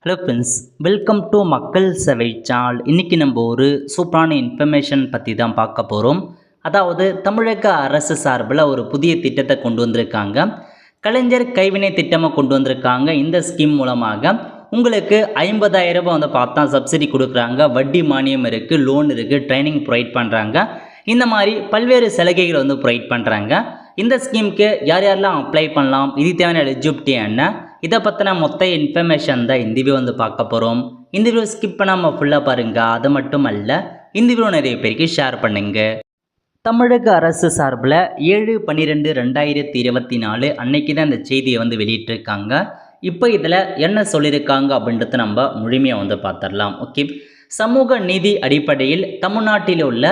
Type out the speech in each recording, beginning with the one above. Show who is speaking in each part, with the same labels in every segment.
Speaker 1: Hello friends, welcome to மக்கள் சேவை channel. இன்றைக்கி நம்ம ஒரு சூப்பரான இன்ஃபர்மேஷன் பற்றி தான் பார்க்க போகிறோம். அதாவது தமிழக அரசு சார்பில் ஒரு புதிய திட்டத்தை கொண்டு வந்திருக்காங்க. கலைஞர் கைவினை திட்டமாக கொண்டு வந்திருக்காங்க. இந்த ஸ்கீம் மூலமாக உங்களுக்கு 50,000 ரூபாய் வந்து பார்த்தா சப்சிடி கொடுக்குறாங்க. வட்டி மானியம் இருக்குது, லோன் இருக்குது, ட்ரைனிங் ப்ரொவைட் பண்ணுறாங்க. இந்த மாதிரி பல்வேறு சலுகைகளை வந்து ப்ரொவைட் பண்ணுறாங்க. இந்த ஸ்கீமுக்கு யார் யாரெல்லாம் அப்ளை பண்ணலாம், இது தேவையான எலிஜிபிலிட்டி என்ன, இதை பற்றின மொத்த இன்ஃபர்மேஷன் தான் இந்த வீடியோ வந்து பார்க்க போகிறோம். இந்த வீடியோ ஸ்கிப் பண்ணாமல் ஃபுல்லாக பாருங்கள். அது மட்டும் அல்ல, இந்த வீடியோ நிறைய பேருக்கு ஷேர் பண்ணுங்க. தமிழக அரசு சார்பில் 7/12/2024 அன்னைக்கு தான் இந்த செய்தியை வந்து வெளியிட்டிருக்காங்க. இப்போ இதில் என்ன சொல்லியிருக்காங்க அப்படின்றத நம்ம முழுமையாக வந்து பார்த்துடலாம். ஓகே, சமூக நீதி அடிப்படையில் தமிழ்நாட்டில் உள்ள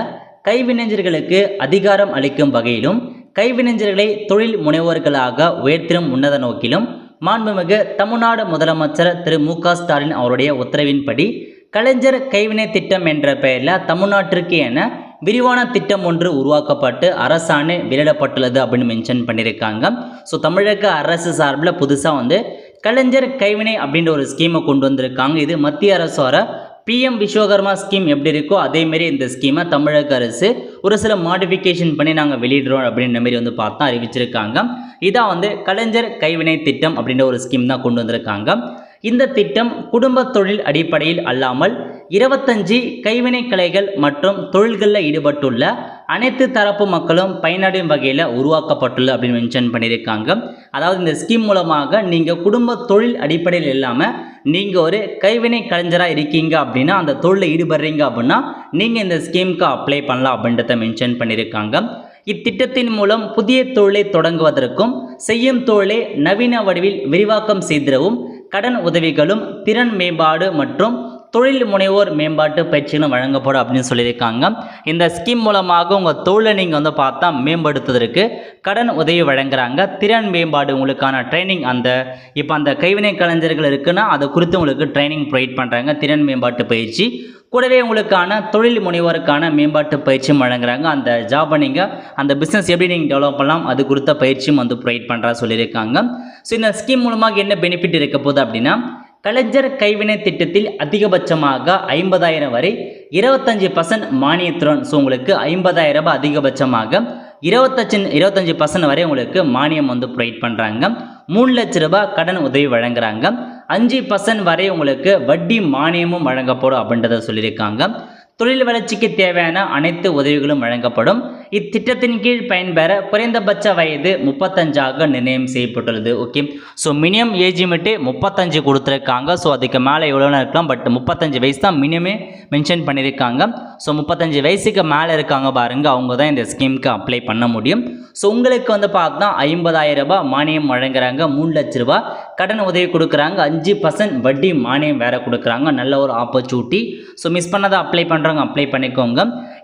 Speaker 1: கைவினைஞர்களுக்கு அதிகாரம் அளிக்கும் வகையிலும் கைவினைஞர்களை தொழில் முனைவோர்களாக உயர்த்திடும் உன்னத நோக்கிலும் மாண்புமிகு தமிழ்நாடு முதலமைச்சர் திரு மு க ஸ்டாலின் அவருடைய உத்தரவின்படி கலைஞர் கைவினை திட்டம் என்ற பெயரில் தமிழ்நாட்டிற்கு என விரிவான திட்டம் ஒன்று உருவாக்கப்பட்டு அரசாணை வெளியிடப்பட்டுள்ளது அப்படின்னு மென்ஷன் பண்ணியிருக்காங்க. ஸோ தமிழக அரசு சார்பில் புதுசாக வந்து கலைஞர் கைவினை அப்படின்ற ஒரு ஸ்கீமை கொண்டு வந்திருக்காங்க. இது மத்திய அரசோட PM விஸ்வகர்மா ஸ்கீம் எப்படி இருக்கோ அதேமாரி இந்த ஸ்கீமை தமிழக அரசு ஒரு சில மாடிஃபிகேஷன் பண்ணி நாங்கள் வெளியிடுறோம் அப்படின்ற மாரி வந்து பார்த்தா அறிவிச்சிருக்காங்க. இதான் வந்து கலைஞர் கைவினை திட்டம் அப்படின்ற ஒரு ஸ்கீம் தான் கொண்டு வந்திருக்காங்க. இந்த திட்டம் குடும்ப தொழில் அடிப்படையில் அல்லாமல் 25 கைவினை கலைகள் மற்றும் தொழில்களில் ஈடுபட்டுள்ள அனைத்து தரப்பு மக்களும் பயனடையும் வகையில் உருவாக்கப்பட்டுள்ள அப்படின்னு மென்ஷன் பண்ணியிருக்காங்க. அதாவது இந்த ஸ்கீம் மூலமாக நீங்கள் குடும்ப தொழில் அடிப்படையில் இல்லாமல் நீங்கள் ஒரு கைவினை கலைஞராக இருக்கீங்க அப்படின்னா, அந்த தொழிலில் ஈடுபடுறீங்க அப்படின்னா நீங்கள் இந்த ஸ்கீமுக்கு அப்ளை பண்ணலாம் அப்படின்றத மென்ஷன் பண்ணியிருக்காங்க. இத்திட்டத்தின் மூலம் புதிய தொழிலை தொடங்குவதற்கும் செய்யும் தொழிலை நவீன வடிவில் விரிவாக்கம் செய்திடவும் கடன் உதவிகளும் திறன் மேம்பாடு மற்றும் தொழில் முனைவோர் மேம்பாட்டு பயிற்சிகளும் வழங்கப்படும் அப்படின்னு சொல்லியிருக்காங்க. இந்த ஸ்கீம் மூலமாக உங்கள் தொழிலை நீங்கள் வந்து பார்த்தா மேம்படுத்துவதற்கு கடன் உதவி வழங்குறாங்க. திறன் மேம்பாடு உங்களுக்கான ட்ரைனிங், இப்போ அந்த கைவினை கலைஞர்கள் இருக்குன்னா அதை குறித்து உங்களுக்கு ட்ரைனிங் ப்ரொவைட் பண்ணுறாங்க. திறன் மேம்பாட்டு பயிற்சி கூடவே உங்களுக்கான தொழில் முனைவோருக்கான மேம்பாட்டு பயிற்சியும் வழங்குறாங்க. அந்த ஜாபை நீங்கள் அந்த பிஸ்னஸ் எப்படி நீங்கள் டெவலப் பண்ணலாம் அது குறித்த பயிற்சியும் வந்து ப்ரொவைட் பண்ணுறா சொல்லியிருக்காங்க. ஸோ இந்த ஸ்கீம் மூலமாக என்ன பெனிஃபிட் இருக்க போகுது அப்படின்னா, கலைஞர் கைவினை திட்டத்தில் அதிகபட்சமாக 50,000 வரை 25% மானியத்துடன், ஸோ உங்களுக்கு 50,000 ரூபாய் அதிகபட்சமாக 25% வரை உங்களுக்கு மானியம் வந்து ப்ரொவைட் பண்ணுறாங்க. 3 லட்ச ரூபாய் கடன் உதவி வழங்குறாங்க. 5% வரை உங்களுக்கு வட்டி மானியமும் வழங்கப்படும் அப்படின்றத சொல்லியிருக்காங்க. தொழில் வளர்ச்சிக்கு தேவையான அனைத்து உதவிகளும் வழங்கப்படும். இத்திட்டத்தின் கீழ் பயன்பெற குறைந்தபட்ச வயது 35 நிர்ணயம் செய்யப்பட்டுள்ளது. Okay, so minimum age limit 35 கொடுத்துருக்காங்க. ஸோ அதுக்கு மேலே எவ்வளோனா இருக்கலாம், பட் 35 வயசு தான் மினிமே மென்ஷன் பண்ணியிருக்காங்க. ஸோ 35 வயசுக்கு மேலே இருக்காங்க பாருங்கள், அவங்க தான் இந்த ஸ்கீமுக்கு அப்ளை பண்ண முடியும். ஸோ உங்களுக்கு வந்து பார்த்தா 50,000 ரூபாய் மானியம் வழங்குறாங்க, 3 லட்ச ரூபாய் கடன் உதவி கொடுக்குறாங்க, 5% வட்டி மானியம் வேறு கொடுக்குறாங்க. நல்ல ஒரு ஆப்பர்ச்சுனிட்டி. ஸோ மிஸ் பண்ணதை அப்ளை பண்ணுறவங்க அப்ளை பண்ணிக்கோங்க.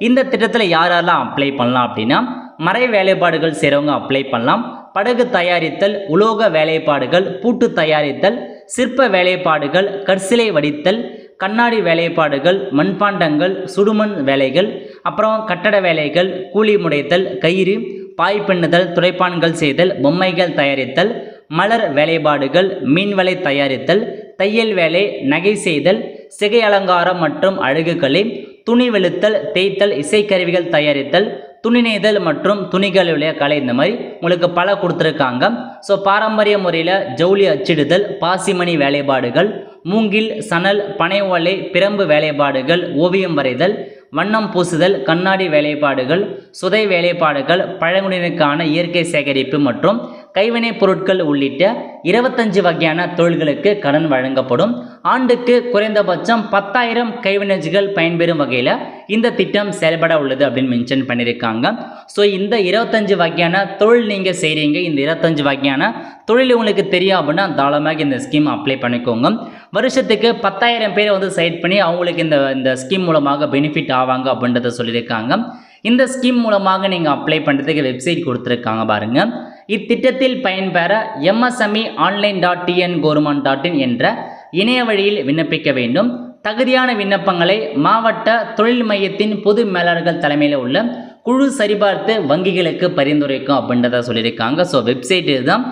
Speaker 1: இந்த திட்டத்தில் யாரெல்லாம் அப்ளை பண்ணலாம் அப்படின்னா, மறை வேலைப்பாடுகள் செய்கிறவங்க அப்ளை பண்ணலாம். படகு தயாரித்தல், உலோக வேலைப்பாடுகள், பூட்டு தயாரித்தல், சிற்ப வேலைப்பாடுகள், கற்சிலை வடித்தல், கண்ணாடி வேலைப்பாடுகள், மண்பாண்டங்கள், சுடுமண் வேலைகள், அப்புறம் கட்டட வேலைகள், கூலி முடைத்தல், கயிறு, பாய் பின்னுதல், துடைப்பான்கள் செய்தல், பொம்மைகள் தயாரித்தல், மலர் வேலைப்பாடுகள், மீன்வலை தயாரித்தல், தையல் வேலை, நகை செய்தல், சிகை அலங்காரம் மற்றும் அழகுக்கலை, துணி வெளுத்தல், தேய்த்தல், இசைக்கருவிகள் தயாரித்தல், துணி நெய்தல் மற்றும் துணிகளுடைய கலை, இந்த மாதிரி உங்களுக்கு பல கொடுத்துருக்காங்க. ஸோ பாரம்பரிய முறையில் ஜவுளி அச்சிடுதல், பாசிமணி வேலைப்பாடுகள், மூங்கில், சணல், பனை ஓலை, பிரம்பு வேலைப்பாடுகள், ஓவியம் வரைதல், வண்ணம் பூசுதல், கண்ணாடி வேலைப்பாடுகள், சுதை வேலைப்பாடுகள், பழங்குடியினருக்கான இயற்கை சேகரிப்பு மற்றும் கைவினை பொருட்கள் உள்ளிட்ட 25 வகையான தொழில்களுக்கு கடன் வழங்கப்படும். ஆண்டுக்கு குறைந்தபட்சம் 10,000 கைவினைஞர்கள் பயன்பெறும் வகையில் இந்த திட்டம் செயல்பட உள்ளது அப்படின்னு மென்ஷன் பண்ணியிருக்காங்க. ஸோ இந்த 25 வகையான தொழில் நீங்கள் செய்கிறீங்க, இந்த 25 வகையான தொழில் உங்களுக்கு தெரியும் அப்படின்னா தாராளமாக இந்த ஸ்கீம் அப்ளை பண்ணிக்கோங்க. வருஷத்துக்கு 10,000 பேரை வந்து செலக்ட் பண்ணி அவங்களுக்கு இந்த ஸ்கீம் மூலமாக பெனிஃபிட் ஆவாங்க அப்படின்றத சொல்லியிருக்காங்க. இந்த ஸ்கீம் மூலமாக நீங்கள் அப்ளை பண்ணுறதுக்கு வெப்சைட் கொடுத்துருக்காங்க பாருங்கள். இத்திட்டத்தில் பயன்பெற msmeonline.tn.government.in என்ற இணைய வழியில் விண்ணப்பிக்க வேண்டும். தகுதியான விண்ணப்பங்களை மாவட்ட தொழில் மையத்தின் பொது மேலாளர்கள் தலைமையில் உள்ள குழு சரிபார்த்து வங்கிகளுக்கு பரிந்துரைக்கும் அப்படின்றத சொல்லியிருக்காங்க. ஸோ வெப்சைட் இதுதான்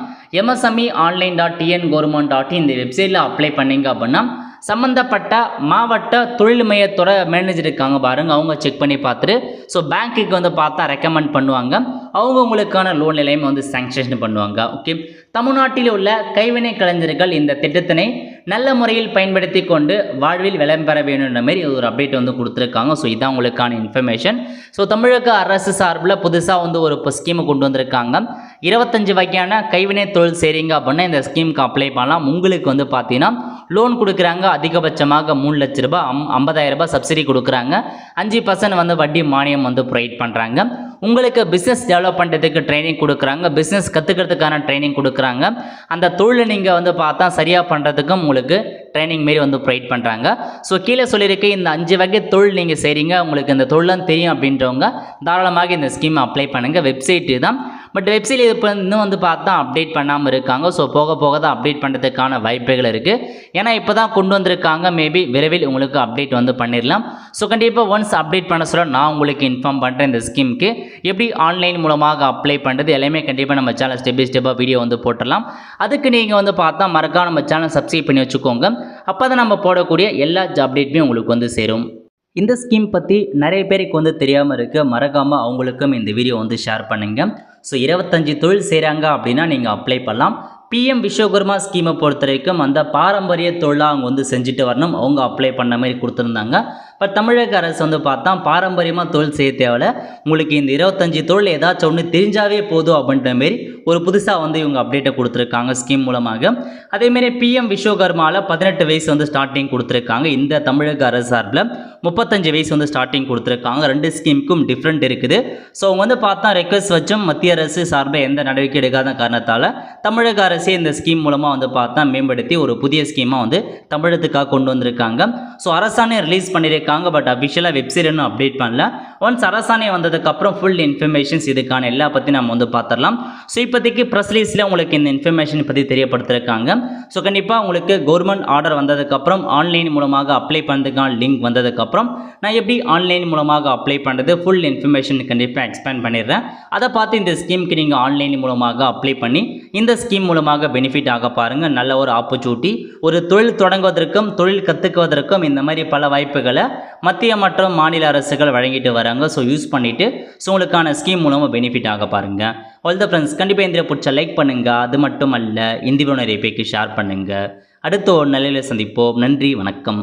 Speaker 1: msmeonline.tn.government.in. இந்த வெப்சைட்டில் அப்ளை பண்ணிங்க அப்படின்னா சம்மந்தப்பட்ட மாவட்ட தொழில் மையத்தோட மேனேஜர் இருக்காங்க பாருங்கள், அவங்க செக் பண்ணி பார்த்துட்டு ஸோ பேங்க்குக்கு வந்து பார்த்தா ரெக்கமெண்ட் பண்ணுவாங்க. அவங்க உங்களுக்கான லோன் நிலையம் வந்து சாங்ஷன் பண்ணுவாங்க. ஓகே, தமிழ்நாட்டில் உள்ள கைவினை கலைஞர்கள் இந்த திட்டத்தினை நல்ல முறையில் பயன்படுத்தி கொண்டு வாழ்வில் வளம் பெற வேணுன்ற மாதிரி ஒரு அப்டேட் வந்து கொடுத்துருக்காங்க. ஸோ இதான் உங்களுக்கான இன்ஃபர்மேஷன். ஸோ தமிழக அரசு சார்பில் புதுசாக வந்து ஒரு ஸ்கீமை கொண்டு வந்திருக்காங்க. 25 வகையான கைவினை தொழில் செய்கிறீங்க அப்படின்னா இந்த ஸ்கீமுக்கு அப்ளை பண்ணலாம். உங்களுக்கு வந்து பார்த்தீங்கன்னா லோன் கொடுக்குறாங்க. அதிகபட்சமாக 3 லட்ச ரூபாய், 50,000 ரூபாய் சப்சிடி கொடுக்குறாங்க. 5% வந்து வட்டி மானியம் வந்து ப்ரொவைட் பண்ணுறாங்க. உங்களுக்கு பிஸ்னஸ் டெவலப் பண்ணுறதுக்கு ட்ரைனிங் கொடுக்குறாங்க. பிஸ்னஸ் கற்றுக்கிறதுக்கான ட்ரைனிங் கொடுக்குறாங்க. அந்த தொழிலை நீங்கள் வந்து பார்த்தா சரியாக பண்ணுறதுக்கும் உங்களுக்கு ட்ரைனிங் மாரி வந்து ப்ரொவைட் பண்ணுறாங்க. ஸோ கீழே சொல்லியிருக்க இந்த 5 வகை தொழில் நீங்கள் செய்கிறீங்க, உங்களுக்கு இந்த தொழிலாம் தெரியும் அப்படின்றவங்க தாராளமாக இந்த ஸ்கீமை அப்ளை பண்ணுங்கள். வெப்சைட்டு தான், பட் வெப்சைட் இப்போ இன்னும் வந்து பார்த்தா அப்டேட் பண்ணாமல் இருக்காங்க. ஸோ போக போக தான் அப்டேட் பண்ணுறதுக்கான வாய்ப்புகள் இருக்குது. ஏன்னா இப்போ தான் கொண்டு வந்திருக்காங்க. மேபி விரைவில் உங்களுக்கு அப்டேட் வந்து பண்ணிடலாம். ஸோ கண்டிப்பாக ஒன்ஸ் அப்டேட் பண்ண சொல்ல நான் உங்களுக்கு இன்ஃபார்ம் பண்ணுறேன். இந்த ஸ்கீமுக்கு எப்படி ஆன்லைன் மூலமாக அப்ளை பண்ணுறது எல்லாமே கண்டிப்பாக நம்ம சேனல் ஸ்டெப் பை ஸ்டெப்பாக வீடியோ வந்து போட்டுடலாம். அதுக்கு நீங்கள் வந்து பார்த்தா மறக்காம நம்ம சேனல் சப்ஸ்கிரைப் பண்ணி வச்சுக்கோங்க. அப்போ தான் நம்ம போடக்கூடிய எல்லா அப்டேட்டுமே உங்களுக்கு வந்து சேரும். இந்த ஸ்கீம் பற்றி நிறைய பேருக்கு வந்து தெரியாமல் இருக்குது. மறக்காமல் அவங்களுக்கும் இந்த வீடியோ வந்து ஷேர் பண்ணுங்கள். ஸோ 25 தொழில் செய்கிறாங்க அப்படின்னா நீங்கள் அப்ளை பண்ணலாம். PM விஸ்வகர்மா ஸ்கீமை பொறுத்த வரைக்கும் அந்த பாரம்பரிய தொழிலாக அவங்க வந்து செஞ்சுட்டு வரணும், அவங்க அப்ளை பண்ண மாதிரி கொடுத்துருந்தாங்க. பட் தமிழக அரசு வந்து பார்த்தா பாரம்பரியமாக தொழில் செய்ய தேவையில்ல, உங்களுக்கு இந்த 25 தொழில் ஏதாச்சும் ஒன்று தெரிஞ்சாவே போதும் அப்படின்ற மாரி ஒரு புதுசாக வந்து இவங்க அப்டேட்டை கொடுத்துருக்காங்க ஸ்கீம் மூலமாக. அதேமாரி PM விஸ்வகர்மாவில் 18 வயசு வந்து ஸ்டார்டிங் கொடுத்துருக்காங்க. இந்த தமிழக அரசு சார்பில் 35 வயசு வந்து ஸ்டார்டிங் கொடுத்துருக்காங்க. 2 ஸ்கீமுக்கும் டிஃப்ரெண்ட் இருக்குது. ஸோ அவங்க வந்து பார்த்தா ரெக்வஸ்ட் வச்சும் மத்திய அரசு சார்பில் எந்த நடவடிக்கை எடுக்காத காரணத்தால் தமிழக அரசு இந்த ஸ்கீம் மூலமாக வந்து பார்த்தா மேம்படுத்தி ஒரு புதிய ஸ்கீமாக வந்து தமிழகத்துக்காக கொண்டு வந்திருக்காங்க. ஸோ அரசாணை ரிலீஸ் பண்ணியிருக்காங்க. பட் அஃபிஷியலாக வெப்சைட் இன்னும் அப்டேட் பண்ணல. ஒன்ஸ் அரசாணை வந்ததுக்கப்புறம் ஃபுல் இன்ஃபர்மேஷன்ஸ் இதுக்கான எல்லா பற்றி நம்ம வந்து பார்த்துடலாம். ஸோ இப்போதைக்கு ப்ரெஸ் ரிலீஸில் உங்களுக்கு இந்த இன்ஃபர்மேஷன் பற்றி தெரியப்படுத்திருக்காங்க. ஸோ கண்டிப்பாக உங்களுக்கு கவர்மெண்ட் ஆர்டர் வந்ததுக்கப்புறம் ஆன்லைன் மூலமாக அப்ளை பண்ணுறதுக்கான லிங்க் வந்ததுக்கப்புறம் நான் எப்படி ஆன்லைன் மூலமாக அப்ளை பண்ணுறது ஃபுல் இன்ஃபர்மேஷன் கண்டிப்பாக எக்ஸ்பிளைன் பண்ணிடுறேன். அதை பார்த்து இந்த ஸ்கீமுக்கு நீங்கள் ஆன்லைன் மூலமாக அப்ளை பண்ணி இந்த ஸ்கீம் மூலமாக பெனிஃபிட் ஆக பாருங்கள். நல்ல ஒரு ஆப்பர்ச்சுனிட்டி. ஒரு தொழில் தொடங்குவதற்கும் தொழில் கற்றுக்குவதற்கும் இந்த மாதிரி பல வாய்ப்புகளை மத்திய மற்றும் மாநில அரசுகள் வழங்கிட்டு வராங்க. ஸோ யூஸ் பண்ணிவிட்டு ஸோ உங்களுக்கான ஸ்கீம் மூலமாக பெனிஃபிட் ஆக பாருங்கள். ஆல் த ஃப்ரெண்ட்ஸ், கண்டிப்பாக இந்த பிடிச்ச லைக் பண்ணுங்கள். அது மட்டும் அல்ல, இந்த வீடியோ நிறைய பேருக்கு ஷேர் பண்ணுங்கள். அடுத்த ஒரு நிலையில் சந்திப்போம். நன்றி, வணக்கம்.